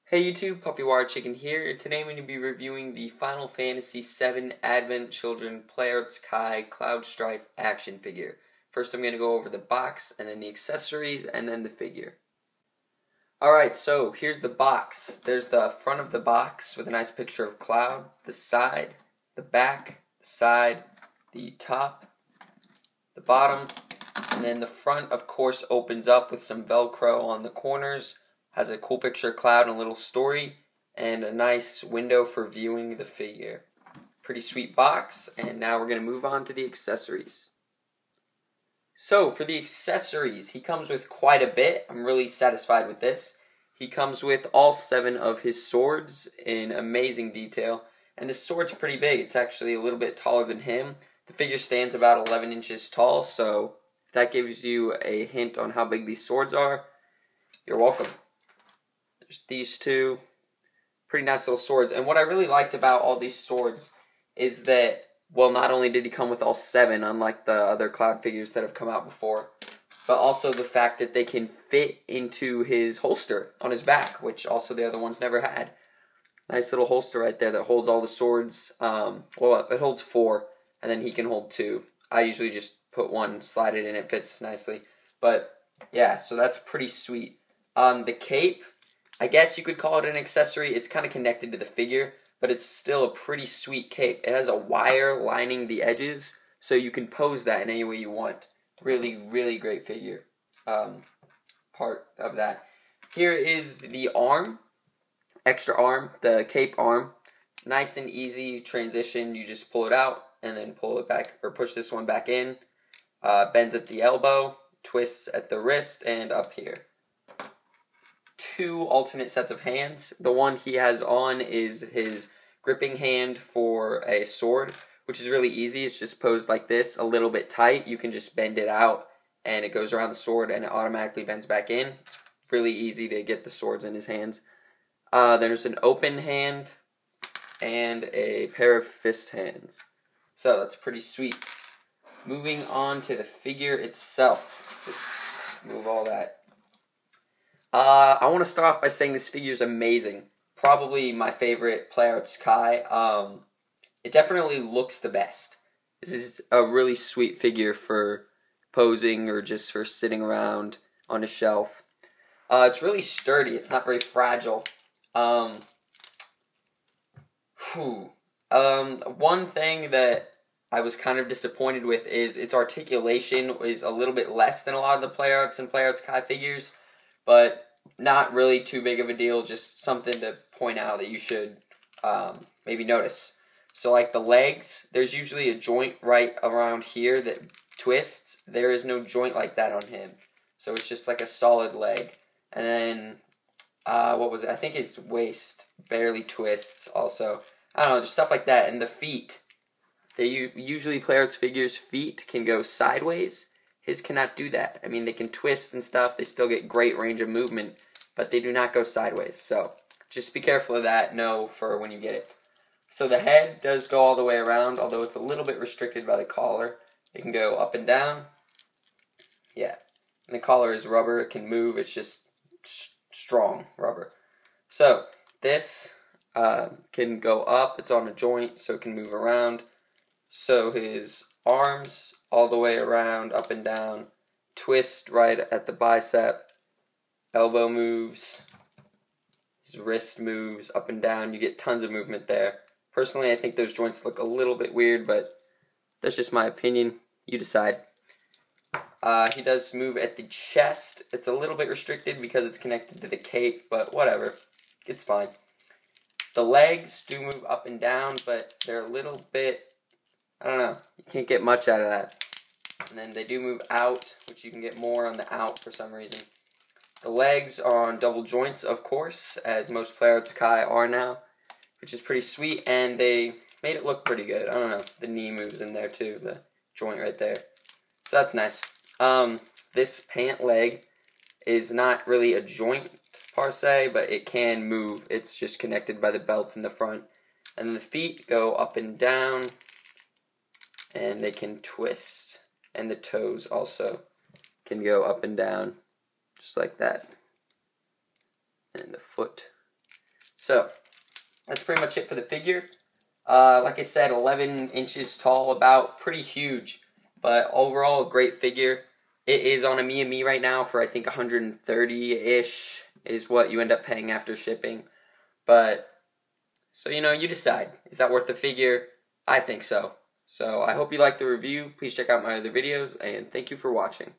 Hey YouTube, Puppy Wired Chicken here, and today I'm going to be reviewing the Final Fantasy VII Advent Children Playarts Kai Cloud Strife action figure. First I'm going to go over the box, and then the accessories, and then the figure. Alright, so here's the box. There's the front of the box with a nice picture of Cloud, the side, the back, the side, the top, the bottom, and then the front of course opens up with some Velcro on the corners. Has a cool picture of Cloud and a little story, and a nice window for viewing the figure. Pretty sweet box, and now we're going to move on to the accessories. So, for the accessories, he comes with quite a bit. I'm really satisfied with this. He comes with all 7 of his swords in amazing detail, and this sword's pretty big. It's actually a little bit taller than him. The figure stands about 11 inches tall, so if that gives you a hint on how big these swords are, you're welcome. There's these two. Pretty nice little swords. And what I really liked about all these swords is that, well, not only did he come with all 7, unlike the other Cloud figures that have come out before, but also the fact that they can fit into his holster on his back, which also the other ones never had. Nice little holster right there that holds all the swords. Well, it holds 4, and then he can hold 2. I usually just put 1, slide it in, it fits nicely. But, yeah, so that's pretty sweet. The cape, I guess you could call it an accessory. It's kind of connected to the figure, but it's still a pretty sweet cape. It has a wire lining the edges, so you can pose that in any way you want. Really, really great figure. Part of that. Here is the arm, extra arm, the cape arm. Nice and easy transition. You just pull it out and then pull it back, or push this one back in. Bends at the elbow, twists at the wrist, and up here. 2 alternate sets of hands. The one he has on is his gripping hand for a sword, which is really easy. It's just posed like this, a little bit tight. You can just bend it out, and it goes around the sword, and it automatically bends back in. It's really easy to get the swords in his hands. There's an open hand and a pair of fist hands. So that's pretty sweet. Moving on to the figure itself. Just move all that. I want to start off by saying this figure is amazing. Probably my favorite Playarts Kai. It definitely looks the best. This is a really sweet figure for posing or just for sitting around on a shelf. It's really sturdy. It's not very fragile. One thing that I was kind of disappointed with is its articulation is a little bit less than a lot of the Playarts and Playarts Kai figures. But not really too big of a deal, just something to point out that you should maybe notice. So like the legs, there's usually a joint right around here that twists. There is no joint like that on him. So it's just like a solid leg. And then, what was it? I think his waist barely twists also. I don't know, just stuff like that. And the feet, usually Playarts figures' feet can go sideways. His cannot do that. I mean, they can twist and stuff. They still get great range of movement, but they do not go sideways. So just be careful of that. Know for when you get it. So the head does go all the way around, although it's a little bit restricted by the collar. It can go up and down. Yeah. And the collar is rubber. It can move. It's just strong rubber. So this can go up. It's on a joint, so it can move around. So his arms all the way around, up and down, twist right at the bicep, elbow moves, his wrist moves up and down. You get tons of movement there. Personally, I think those joints look a little bit weird, but that's just my opinion. You decide. He does move at the chest. It's a little bit restricted because it's connected to the cape, but whatever. It's fine. The legs do move up and down, but they're a little bit, I don't know, you can't get much out of that. And then they do move out, which you can get more on the out for some reason. The legs are on double joints, of course, as most Playarts Kai are now, which is pretty sweet, and they made it look pretty good. I don't know, the knee moves in there too, the joint right there. So that's nice. This pant leg is not really a joint per se, but it can move. It's just connected by the belts in the front. And the feet go up and down, and they can twist. And the toes also can go up and down, just like that. And the foot So, that's pretty much it for the figure. Like I said, 11 inches tall, about pretty huge. But overall, a great figure. It is on a Me right now for I think 130-ish is what you end up paying after shipping. But, so you decide. Is that worth the figure? I think so. So I hope you liked the review. Please check out my other videos, and thank you for watching.